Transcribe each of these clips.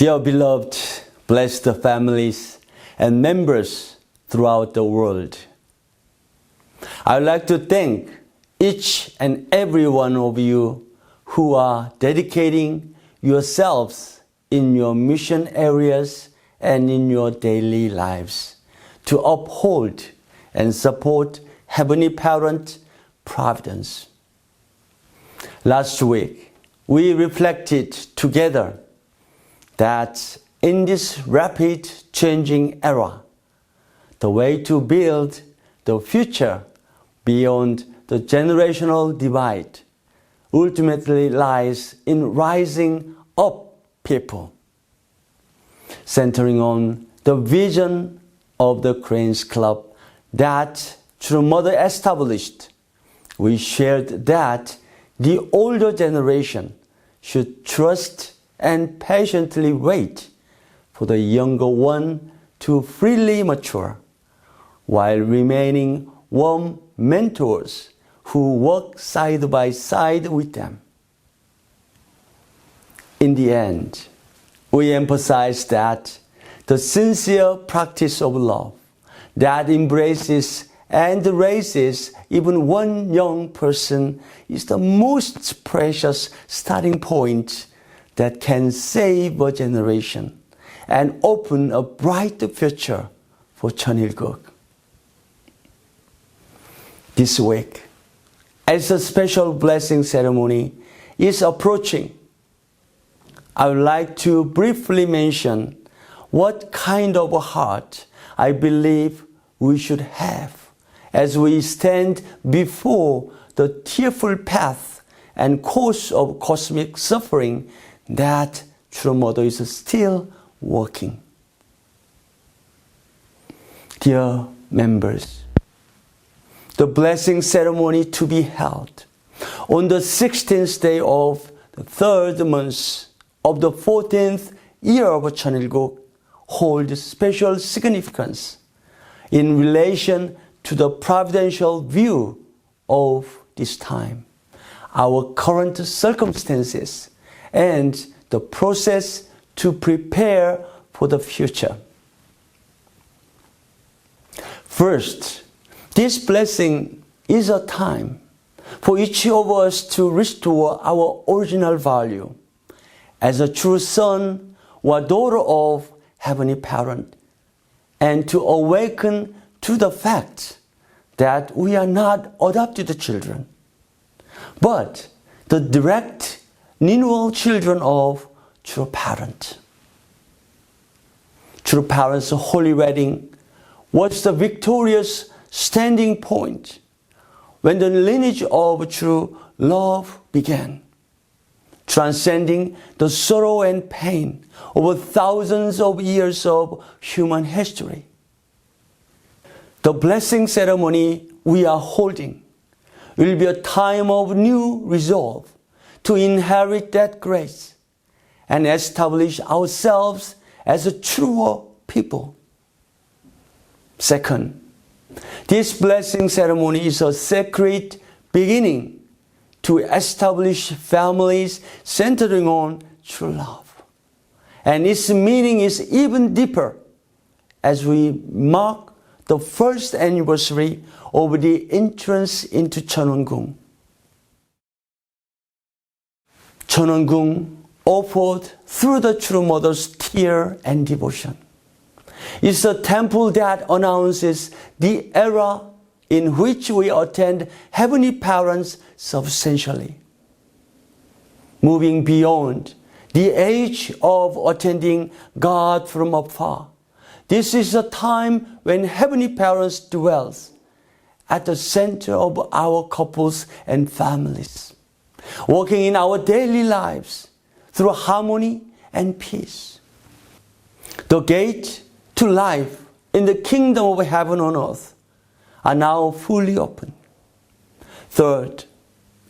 Dear beloved, blessed families and members throughout the world, I would like to thank each and every one of you who are dedicating yourselves in your mission areas and in your daily lives to uphold and support Heavenly Parent Providence. Last week, we reflected together that in this rapid changing era, the way to build the future beyond the generational divide ultimately lies in rising up people, centering on the vision of the Cranes Club that True Mother established. We shared that the older generation should trust and patiently wait for the younger one to freely mature, while remaining warm mentors who work side by side with them. In the end, we emphasize that the sincere practice of love that embraces and raises even one young person is the most precious starting point that can save a generation and open a bright future for Cheonilguk. This week, as a special blessing ceremony is approaching, I would like to briefly mention what kind of a heart I believe we should have as we stand before the tearful path and course of cosmic suffering that True Mother is still working. Dear members, the blessing ceremony to be held on the 16th day of the third month of the 14th year of Cheonilguk holds special significance in relation to the providential view of this time, our current circumstances, and the process to prepare for the future. First, this blessing is a time for each of us to restore our original value as a true son or daughter of Heavenly Parent, and to awaken to the fact that we are not adopted children, but the direct lineal children of True Parent. True Parent's holy wedding was the victorious standing point when the lineage of true love began, transcending the sorrow and pain over thousands of years of human history. The blessing ceremony we are holding will be a time of new resolve to inherit that grace and establish ourselves as a truer people. Second, this blessing ceremony is a sacred beginning to establish families centering on true love. And its meaning is even deeper as we mark the first anniversary of the entrance into Cheonwon-gung. Cheonwon-gung, offered through the True Mother's tear and devotion, is a temple that announces the era in which we attend Heavenly Parents substantially. Moving beyond the age of attending God from afar, this is a time when Heavenly Parents dwells at the center of our couples and families, working in our daily lives through harmony and peace. The gate to life in the kingdom of heaven on earth are now fully open. Third,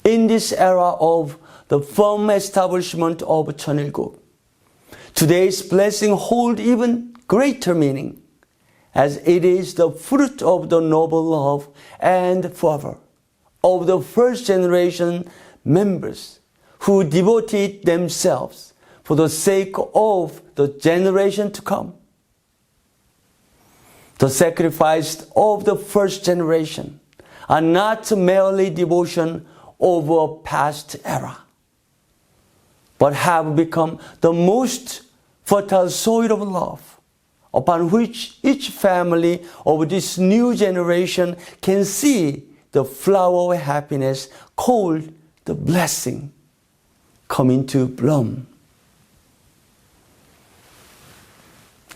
in this era of the firm establishment of Cheonilguk, today's blessing holds even greater meaning, as it is the fruit of the noble love and fervor of the first generation members who devoted themselves for the sake of the generation to come. The sacrifice of the first generation are not merely devotion of a past era, but have become the most fertile soil of love, upon which each family of this new generation can see the flower of happiness called the blessing come into bloom.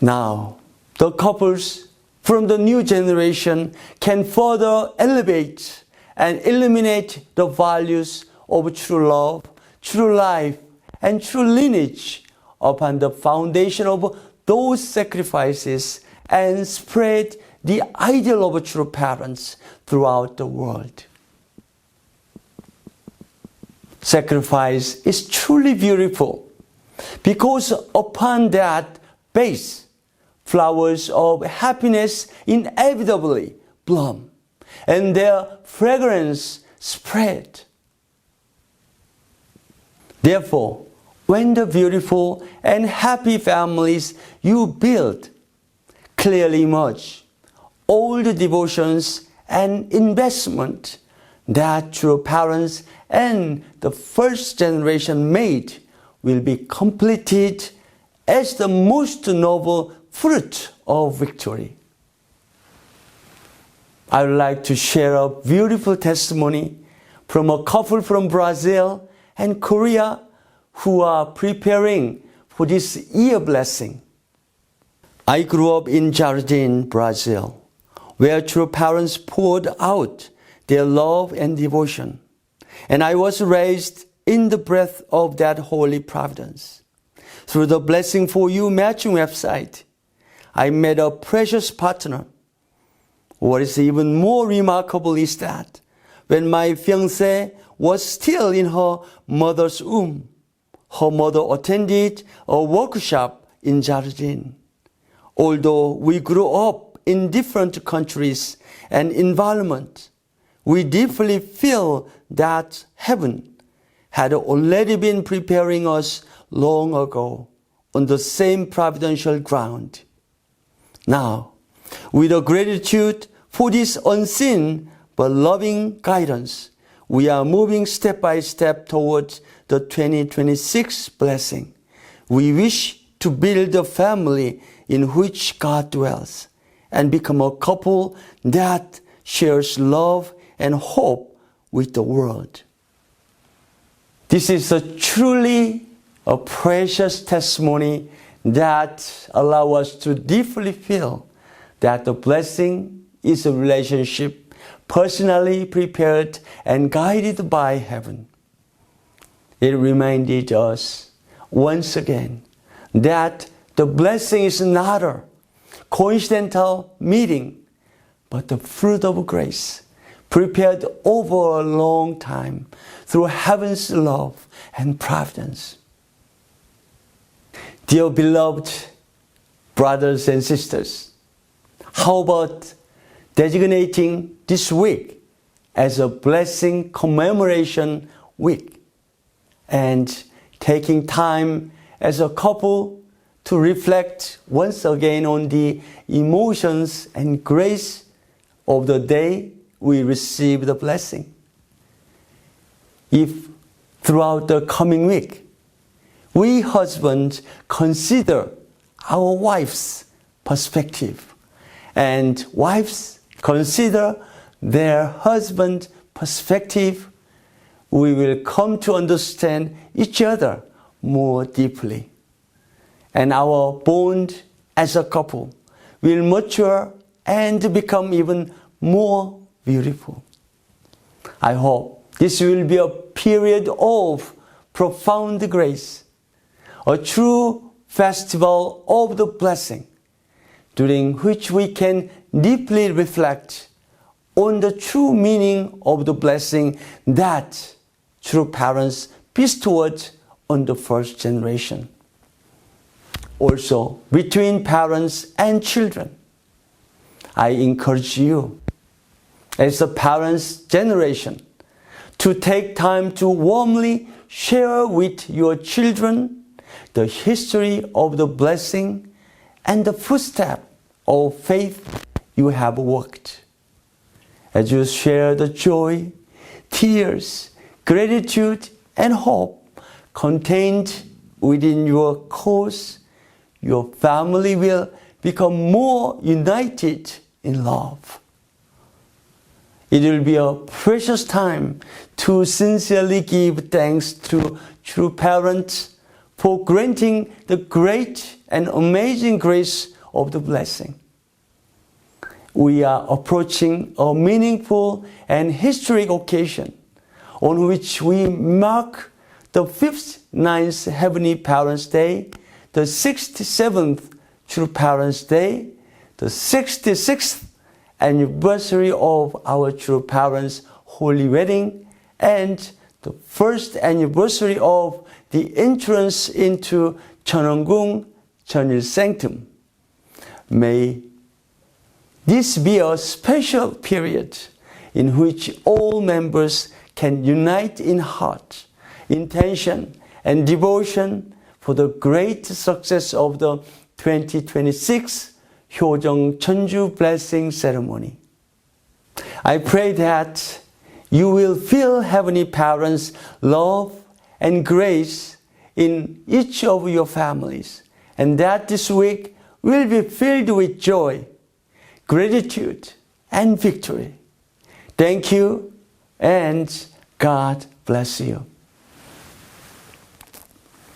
Now, the couples from the new generation can further elevate and illuminate the values of true love, true life, and true lineage upon the foundation of those sacrifices and spread the ideal of true parents throughout the world. Sacrifice is truly beautiful because upon that base, flowers of happiness inevitably bloom and their fragrance spread. Therefore, when the beautiful and happy families you build clearly emerge, all the devotions and investment that true parents and the first generation made will be completed as the most noble fruit of victory. I would like to share a beautiful testimony from a couple from Brazil and Korea who are preparing for this year blessing. I grew up in Jardim, Brazil, where true parents poured out their love and devotion, and I was raised in the breath of that holy providence. Through the Blessing for You matching website, I met a precious partner. What is even more remarkable is that when my fiancée was still in her mother's womb, her mother attended a workshop in Jardim. Although we grew up in different countries and environments, we deeply feel that heaven had already been preparing us long ago on the same providential ground. Now, with a gratitude for this unseen but loving guidance, we are moving step by step towards the 2026 blessing. We wish to build a family in which God dwells and become a couple that shares love and hope with the world. This is truly a precious testimony that allows us to deeply feel that the blessing is a relationship personally prepared and guided by heaven. It reminded us once again that the blessing is not a coincidental meeting, but the fruit of grace prepared over a long time through heaven's love and providence. Dear beloved brothers and sisters, how about designating this week as a blessing commemoration week and taking time as a couple to reflect once again on the emotions and grace of the day we receive the blessing? If throughout the coming week, we husbands consider our wife's perspective and wives consider their husband's perspective, we will come to understand each other more deeply. And our bond as a couple will mature and become even more beautiful. I hope this will be a period of profound grace, a true festival of the blessing, during which we can deeply reflect on the true meaning of the blessing that true parents bestowed on the first generation. Also, between parents and children, I encourage you, as a parent's generation, to take time to warmly share with your children the history of the blessing and the footstep of faith you have walked. As you share the joy, tears, gratitude, and hope contained within your cause, your family will become more united in love. It will be a precious time to sincerely give thanks to true parents for granting the great and amazing grace of the blessing. We are approaching a meaningful and historic occasion on which we mark the 59th Heavenly Parents' Day, the 67th True Parents' Day, the 66th anniversary of our True Parents' Holy Wedding, and the first anniversary of the entrance into Cheonwon-gung Cheonil Sanctum. May this be a special period in which all members can unite in heart, intention, and devotion for the great success of the 2026 Hyojeong Cheonju Blessing Ceremony. I pray that you will feel Heavenly Parents' love and grace in each of your families, and that this week will be filled with joy, gratitude, and victory. Thank you, and God bless you.